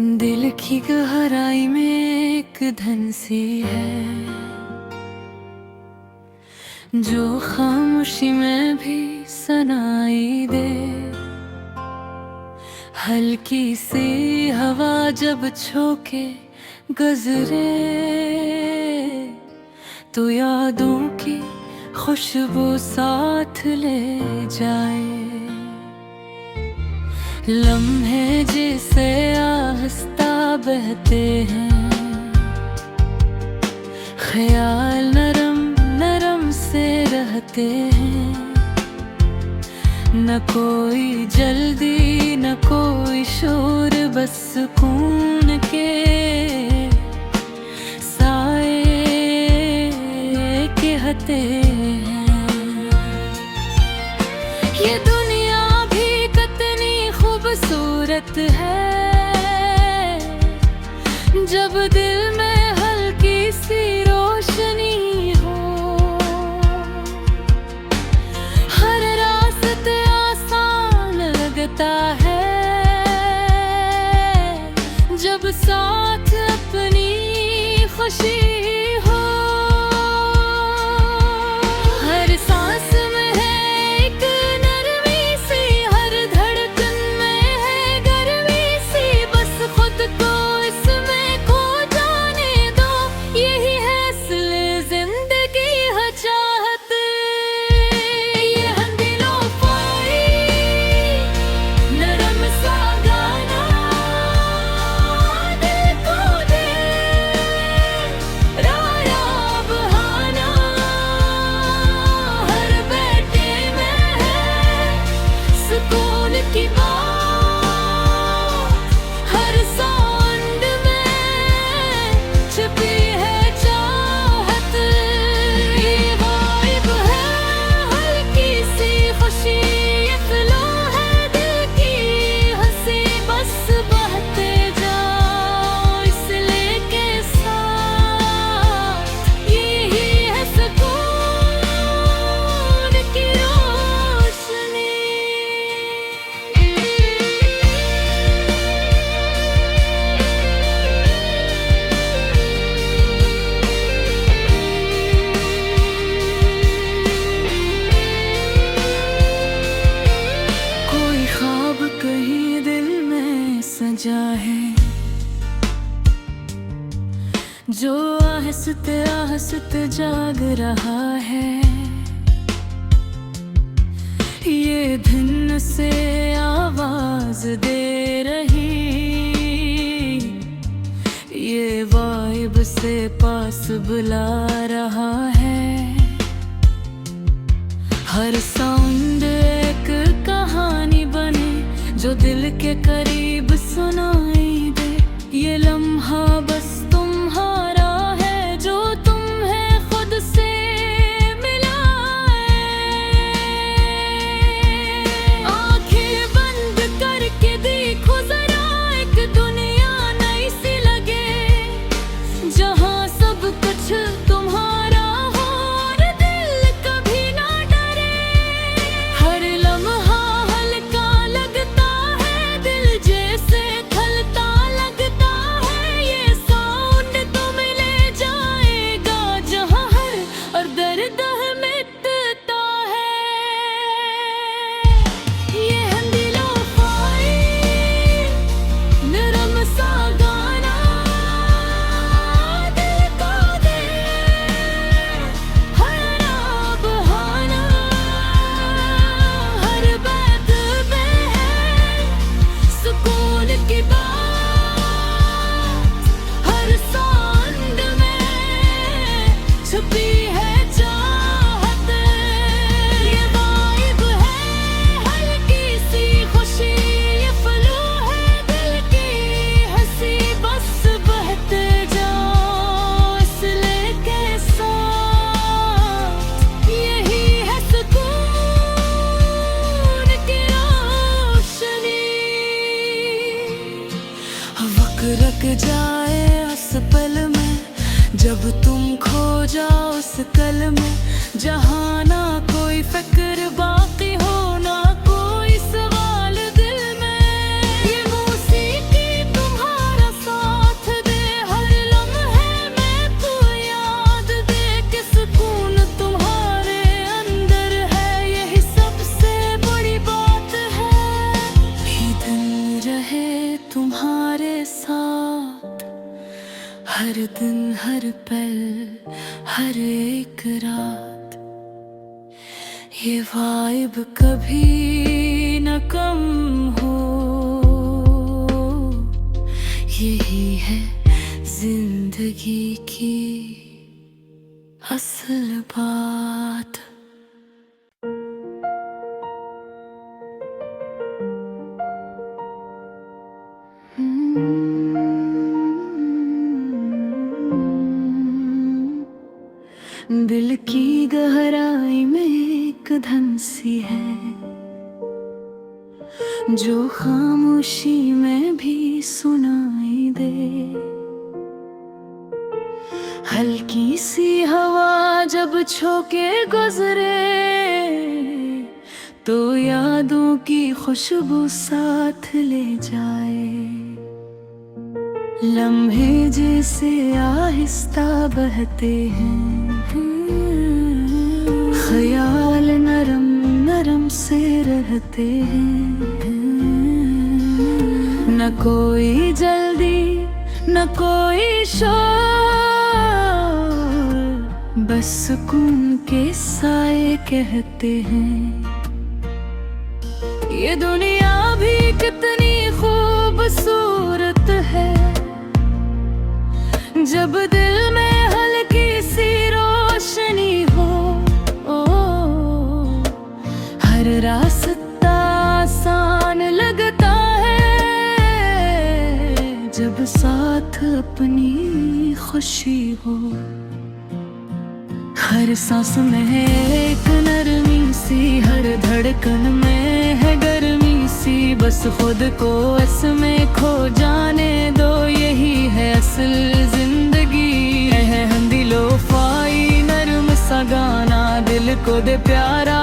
दिल की गहराई में एक धन सी है जो खामोशी में भी सुनाई दे। हल्की सी हवा जब झोंके गुजरे तो यादों की खुशबू साथ ले जाए। लम्हे जिसे आहिस्ता बहते हैं, ख्याल नरम नरम से रहते हैं। न कोई जल्दी न कोई शोर, बस सुकून के साए कहते हैं। ये दुनिया भी कितनी खूबसूरत है जब दिल में हल्की सी रोशनी हो। हर रास्ते आसान लगता है जब साथ अपनी खुशी हो। हर सांस में है एक नरमी सी, हर धड़कन में है गर्मी सी। बस खुद को इसमें खो जाने दो, यही है असली जिंदगी है चाहत। ये है दिलों-फाई नरम सा गाना, दिल को दे राया बहाना। हर बैठे में है सुकून की बात, हर साउंड में छिपी है चाहत। ये वाइब है हल्की सी खुशी, ये फ्लो है दिल की हंसी। बस बहते जाओ इस लेके साथ, यही है सुकून की रोशनी। कोई ख्वाब कहीं दिल में सजा है जो आहिस्ते आहिस्ते जाग रहा है। ये धुन से आवाज दे रही, ये वाइब से पास बुला रहा है। हर साउंड एक कहानी बने जो दिल के करीब सुनाई दे। ये लम्हा बस तुम्हारा है जो तुम्हें खुद से मिलाए। आंखें बंद करके देखो जरा, एक दुनिया नई सी लगे जहां सब कुछ तुम्हारा हो और दिल कभी ना डरे। हर लम्हा हल्का लगता है, दिल जैसे थलता लगता है। ये साउंड तुम्हें ले जाएगा जहां हर और दर्द मिटता है। ये है दिलों-फाई नरम सा गाना, दिल को दे हरा बहाना। हर बात में है सुकून की बात, हर साउंड में छुपी है चाहत। ये वाइब है हल्की सी खुशी, ये फ्लो है दिल की हंसी। बस बहते जाओ इस लेके साथ, यही है सुकून की रोशनी। वक्त रुक जाए उस पल में जब तुम खो जाओ उस कल में, जहाँ ना कोई फिक्र बाकी हो ना कोई सवाल दिल में। ये मौसीकी तुम्हारा हर दिन हर पल हर एक रात ये वाइब कभी न कम हो। यही है जिंदगी की असल बात। दिल की गहराई में एक धन सी है जो खामोशी में भी सुनाई दे। हल्की सी हवा जब झोंके गुजरे तो यादों की खुशबू साथ ले जाए। लम्हे जैसे आहिस्ता बहते हैं, ख्याल नरम नरम से रहते हैं। न कोई जल्दी न कोई शोर, बस सुकून के साए कहते हैं। ये दुनिया भी कितनी खूबसूरत है जब दिल में हल्की सी रोशनी हो। हर रास्ता आसान लगता है जब साथ अपनी खुशी हो। हर सांस में है एक नरमी सी, हर धड़कन में है गर्मी सी। बस खुद को इसमें खो जाने दो, यही है असल जिंदगी। है दिलोफाई नरम सा गाना, दिल को दे प्यारा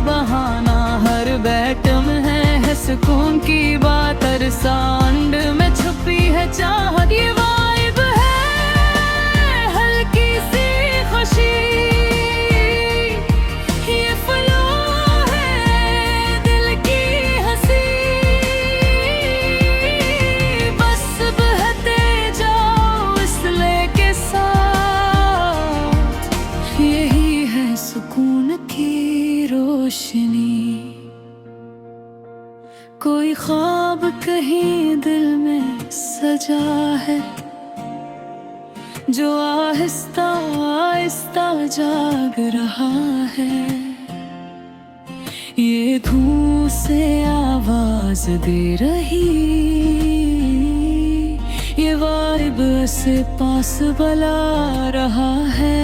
बहाना। हर बैठम है सुकून की बात, हर साउंड में छुपी है चाहत। ये वाइब है हल्की सी खुशी, ये फ्लो है दिल की हंसी। बस बहते जाओ इस लेके साथ, यही है सुकून की रोशनी। कोई ख्वाब कहीं दिल में सजा है जो आहिस्ता आहिस्ता जाग रहा है। ये धूम से आवाज दे रही, ये वाइब से पास बुला रहा है।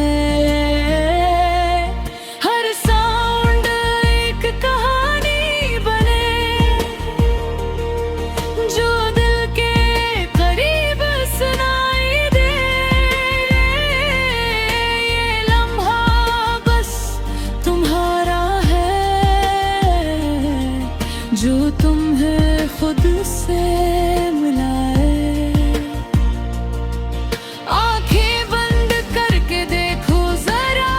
हर साउंड एक कहानी बने जो दिल के करीब सुनाई दे। ये लम्हा बस तुम्हारा है जो तुम्हें खुद से मिलाए। आंखें बंद करके देखो जरा,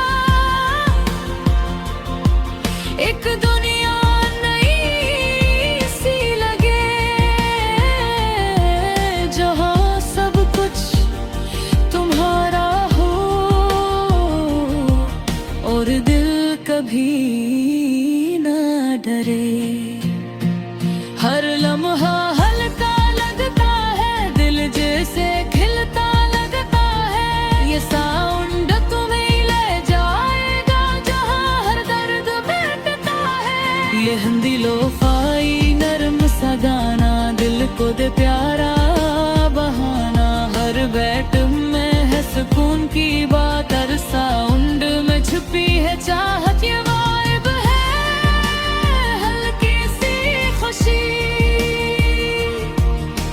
एक दुनिया नई सी लगे जहां सब कुछ तुम्हारा हो और दिल कभी ना डरे। हर लम्हा हल्का लगता है, दिल जैसे खिलता लगता है। ये साउंड तुम्हें ले जाएगा जहां हर दर्द मिटता है। ये हिंदी लोफाई नरम सा गाना, दिल को दे प्यारा बहाना। हर बैठ में है सुकून की बात, हर साउंड में छुपी है चाहत। ये वाइब है हल्की सी खुशी,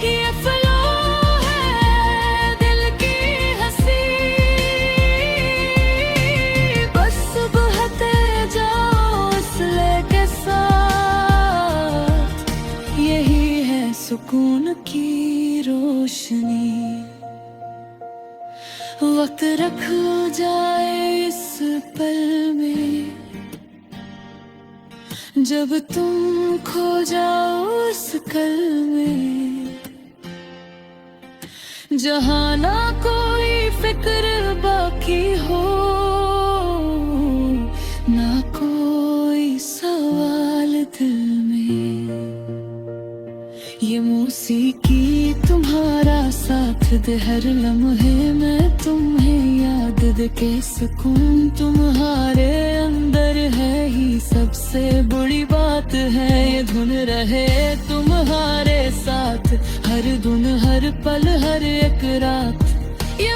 ये फ्लो है दिल की हंसी। बस बहते जाओ इस लेके साथ, यही है सुकून की रोशनी। वक्त रख जाए इस पल में जब तुम खो जाओ उस कल में। जहाँ ना कोई फिक्र बाकी हो, ना कोई सवाल दिल में। ये मौसीकी तुम्हारा साथ दे हर लम्हे में तुम्हें याद दे के सुकून तुम्हारे अंदर है ही सबसे बड़ी बात है। ये धुन रहे तुम्हारे साथ हर धुन हर पल हर एक रात। ये